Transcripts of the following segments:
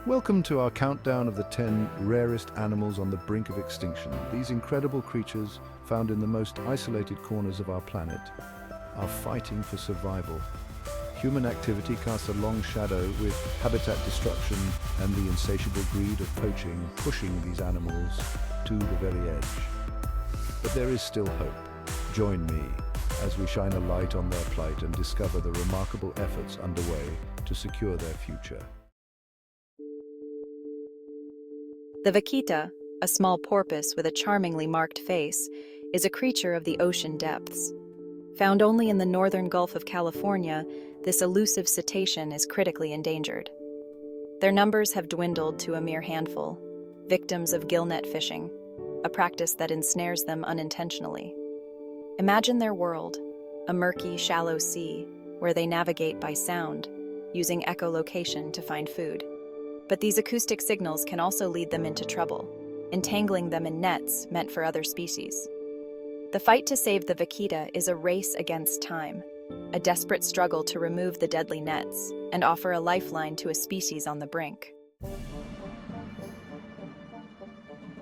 Welcome to our countdown of the 10 rarest animals on the brink of extinction. These incredible creatures, found in the most isolated corners of our planet, are fighting for survival. Human activity casts a long shadow, with habitat destruction and the insatiable greed of poaching pushing these animals to the very edge. But there is still hope. Join me as we shine a light on their plight and discover the remarkable efforts underway to secure their future. The Vaquita, a small porpoise with a charmingly marked face, is a creature of the ocean depths. Found only in the northern Gulf of California, this elusive cetacean is critically endangered. Their numbers have dwindled to a mere handful, victims of gillnet fishing, a practice that ensnares them unintentionally. Imagine their world, a murky, shallow sea, where they navigate by sound, using echolocation to find food. But these acoustic signals can also lead them into trouble, entangling them in nets meant for other species. The fight to save the Vaquita is a race against time, a desperate struggle to remove the deadly nets and offer a lifeline to a species on the brink.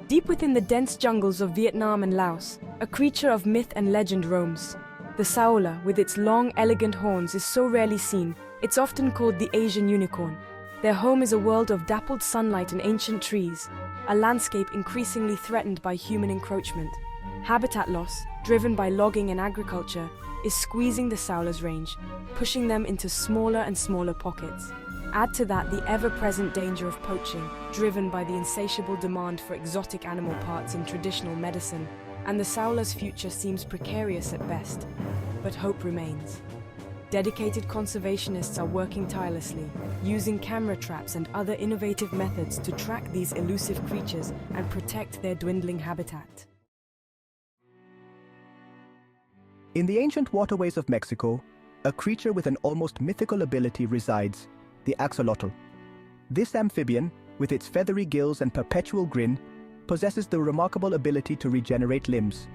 Deep within the dense jungles of Vietnam and Laos, a creature of myth and legend roams. The Saola, with its long, elegant horns, is so rarely seen, it's often called the Asian unicorn. Their home is a world of dappled sunlight and ancient trees, a landscape increasingly threatened by human encroachment. Habitat loss, driven by logging and agriculture, is squeezing the Saola's range, pushing them into smaller and smaller pockets. Add to that the ever-present danger of poaching, driven by the insatiable demand for exotic animal parts in traditional medicine, and the Saola's future seems precarious at best. But hope remains. Dedicated conservationists are working tirelessly, using camera traps and other innovative methods to track these elusive creatures and protect their dwindling habitat. In the ancient waterways of Mexico, a creature with an almost mythical ability resides, the axolotl. This amphibian, with its feathery gills and perpetual grin, possesses the remarkable ability to regenerate limbs.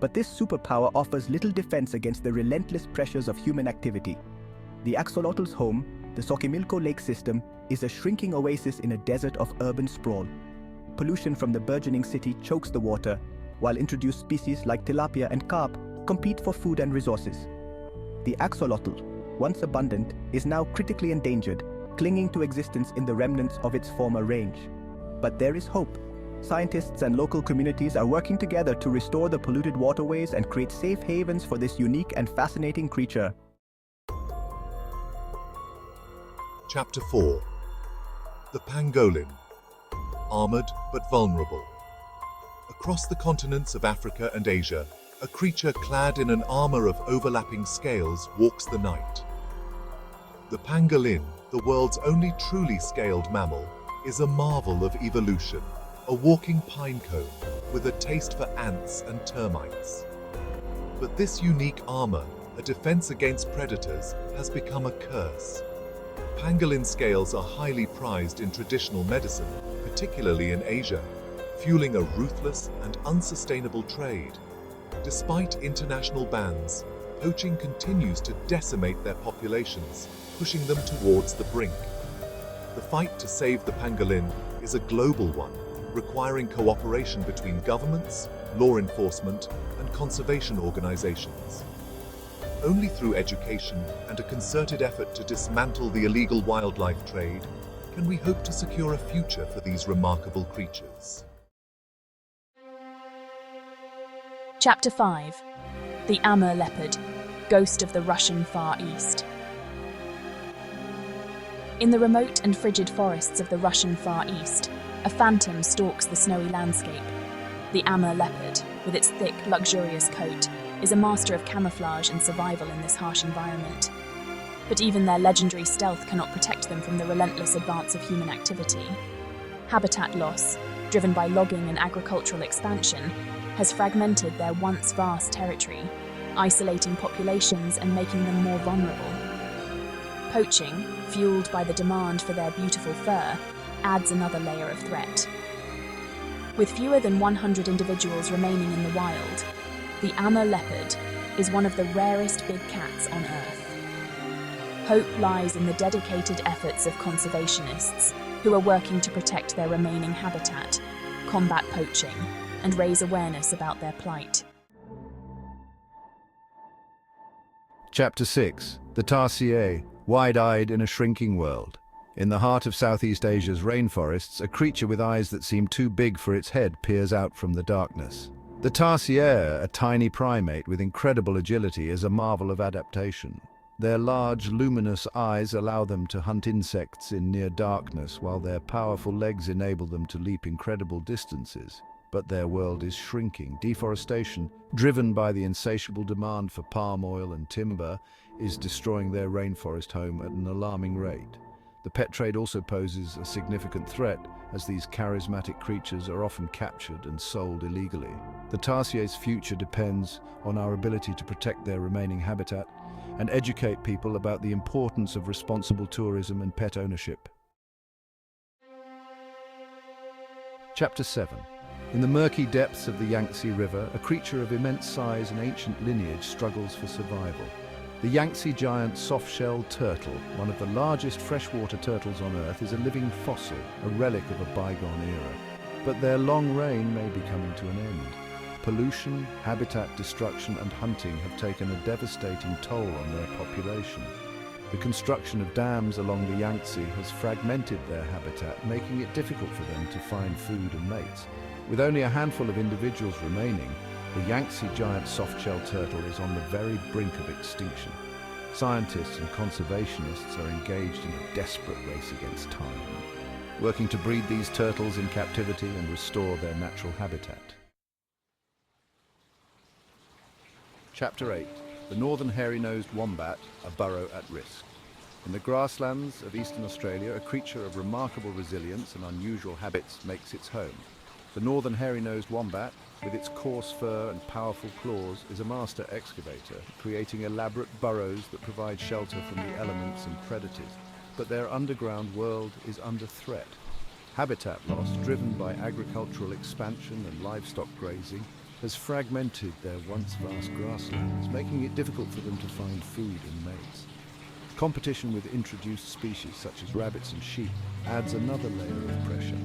But this superpower offers little defense against the relentless pressures of human activity. The axolotl's home, the Xochimilco Lake system, is a shrinking oasis in a desert of urban sprawl. Pollution from the burgeoning city chokes the water, while introduced species like tilapia and carp compete for food and resources. The axolotl, once abundant, is now critically endangered, clinging to existence in the remnants of its former range. But there is hope. Scientists and local communities are working together to restore the polluted waterways and create safe havens for this unique and fascinating creature. Chapter 4. The pangolin. Armored but vulnerable. Across the continents of Africa and Asia, a creature clad in an armor of overlapping scales walks the night. The pangolin, the world's only truly scaled mammal, is a marvel of evolution. A walking pine cone with a taste for ants and termites. But this unique armor, a defense against predators, has become a curse. Pangolin scales are highly prized in traditional medicine, particularly in Asia, fueling a ruthless and unsustainable trade. Despite international bans, poaching continues to decimate their populations, pushing them towards the brink. The fight to save the pangolin is a global one, requiring cooperation between governments, law enforcement, and conservation organizations. Only through education and a concerted effort to dismantle the illegal wildlife trade can we hope to secure a future for these remarkable creatures. Chapter 5. The Amur leopard, ghost of the Russian Far East. In the remote and frigid forests of the Russian Far East, a phantom stalks the snowy landscape. The Amur leopard, with its thick, luxurious coat, is a master of camouflage and survival in this harsh environment. But even their legendary stealth cannot protect them from the relentless advance of human activity. Habitat loss, driven by logging and agricultural expansion, has fragmented their once vast territory, isolating populations and making them more vulnerable. Poaching, fueled by the demand for their beautiful fur, adds another layer of threat. With fewer than 100 individuals remaining in the wild, the Amur leopard is one of the rarest big cats on Earth. Hope lies in the dedicated efforts of conservationists, who who are working to protect their remaining habitat, combat poaching, and raise awareness about their plight. Chapter 6. The tarsier, wide-eyed in a shrinking world. In the heart of Southeast Asia's rainforests, a creature with eyes that seem too big for its head peers out from the darkness. The tarsier, a tiny primate with incredible agility, is a marvel of adaptation. Their large, luminous eyes allow them to hunt insects in near darkness, while their powerful legs enable them to leap incredible distances. But their world is shrinking. Deforestation, driven by the insatiable demand for palm oil and timber, is destroying their rainforest home at an alarming rate. The pet trade also poses a significant threat, as these charismatic creatures are often captured and sold illegally. The tarsier's future depends on our ability to protect their remaining habitat and educate people about the importance of responsible tourism and pet ownership. Chapter 7. In the murky depths of the Yangtze River, a creature of immense size and ancient lineage struggles for survival. The Yangtze giant softshell turtle, one of the largest freshwater turtles on Earth, is a living fossil, a relic of a bygone era. But their long reign may be coming to an end. Pollution, habitat destruction and hunting have taken a devastating toll on their population. The construction of dams along the Yangtze has fragmented their habitat, making it difficult for them to find food and mates. With only a handful of individuals remaining, the Yangtze giant softshell turtle is on the very brink of extinction. Scientists and conservationists are engaged in a desperate race against time, working to breed these turtles in captivity and restore their natural habitat. Chapter 8. The northern hairy-nosed wombat, a burrow at risk. In the grasslands of eastern Australia, a creature of remarkable resilience and unusual habits makes its home. The northern hairy-nosed wombat, with its coarse fur and powerful claws, is a master excavator, creating elaborate burrows that provide shelter from the elements and predators. But their underground world is under threat. Habitat loss, driven by agricultural expansion and livestock grazing, has fragmented their once vast grasslands, making it difficult for them to find food and mates. Competition with introduced species such as rabbits and sheep adds another layer of pressure.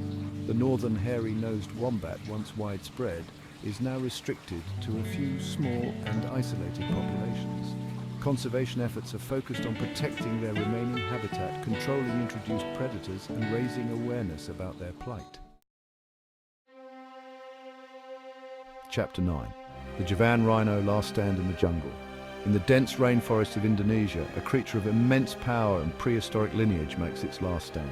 The northern hairy-nosed wombat, once widespread, is now restricted to a few small and isolated populations. Conservation efforts are focused on protecting their remaining habitat, controlling introduced predators, and raising awareness about their plight. Chapter 9. The Javan rhino last stand in the jungle. In the dense rainforest of Indonesia, a creature of immense power and prehistoric lineage makes its last stand.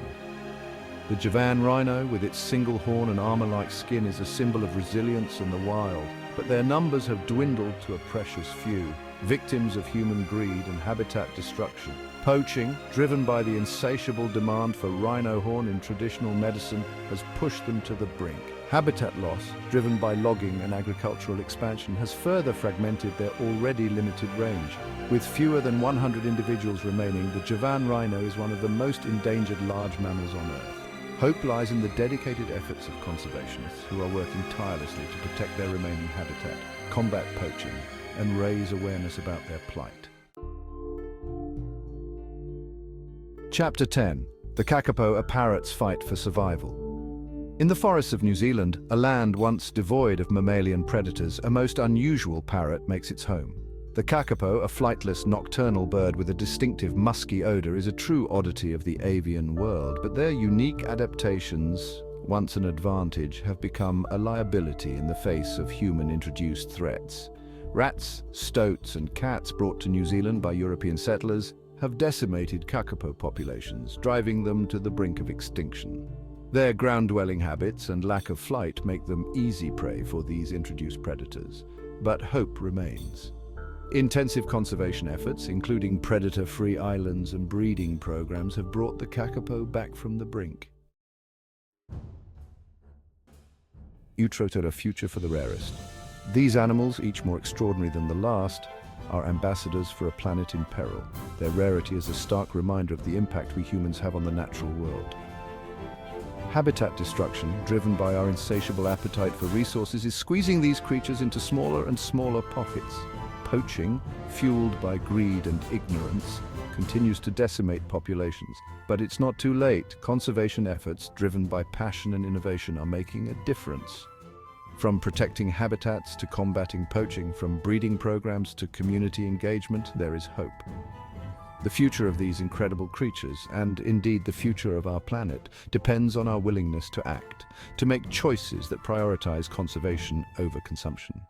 The Javan rhino, with its single horn and armor-like skin, is a symbol of resilience in the wild, but their numbers have dwindled to a precious few, victims of human greed and habitat destruction. Poaching, driven by the insatiable demand for rhino horn in traditional medicine, has pushed them to the brink. Habitat loss, driven by logging and agricultural expansion, has further fragmented their already limited range. With fewer than 100 individuals remaining, the Javan rhino is one of the most endangered large mammals on Earth. Hope lies in the dedicated efforts of conservationists who are working tirelessly to protect their remaining habitat, combat poaching, and raise awareness about their plight. Chapter 10. The kakapo, a parrot's fight for survival. In the forests of New Zealand, a land once devoid of mammalian predators, a most unusual parrot makes its home. The kakapo, a flightless nocturnal bird with a distinctive musky odor, is a true oddity of the avian world, but their unique adaptations, once an advantage, have become a liability in the face of human-introduced threats. Rats, stoats, and cats brought to New Zealand by European settlers have decimated kakapo populations, driving them to the brink of extinction. Their ground-dwelling habits and lack of flight make them easy prey for these introduced predators, but hope remains. Intensive conservation efforts, including predator-free islands and breeding programs, have brought the kakapo back from the brink. Utroter, a future for the rarest. These animals, each more extraordinary than the last, are ambassadors for a planet in peril. Their rarity is a stark reminder of the impact we humans have on the natural world. Habitat destruction, driven by our insatiable appetite for resources, is squeezing these creatures into smaller and smaller pockets. Poaching, fueled by greed and ignorance, continues to decimate populations. But it's not too late. Conservation efforts, driven by passion and innovation, are making a difference. From protecting habitats to combating poaching, from breeding programs to community engagement, there is hope. The future of these incredible creatures, and indeed the future of our planet, depends on our willingness to act, to make choices that prioritize conservation over consumption.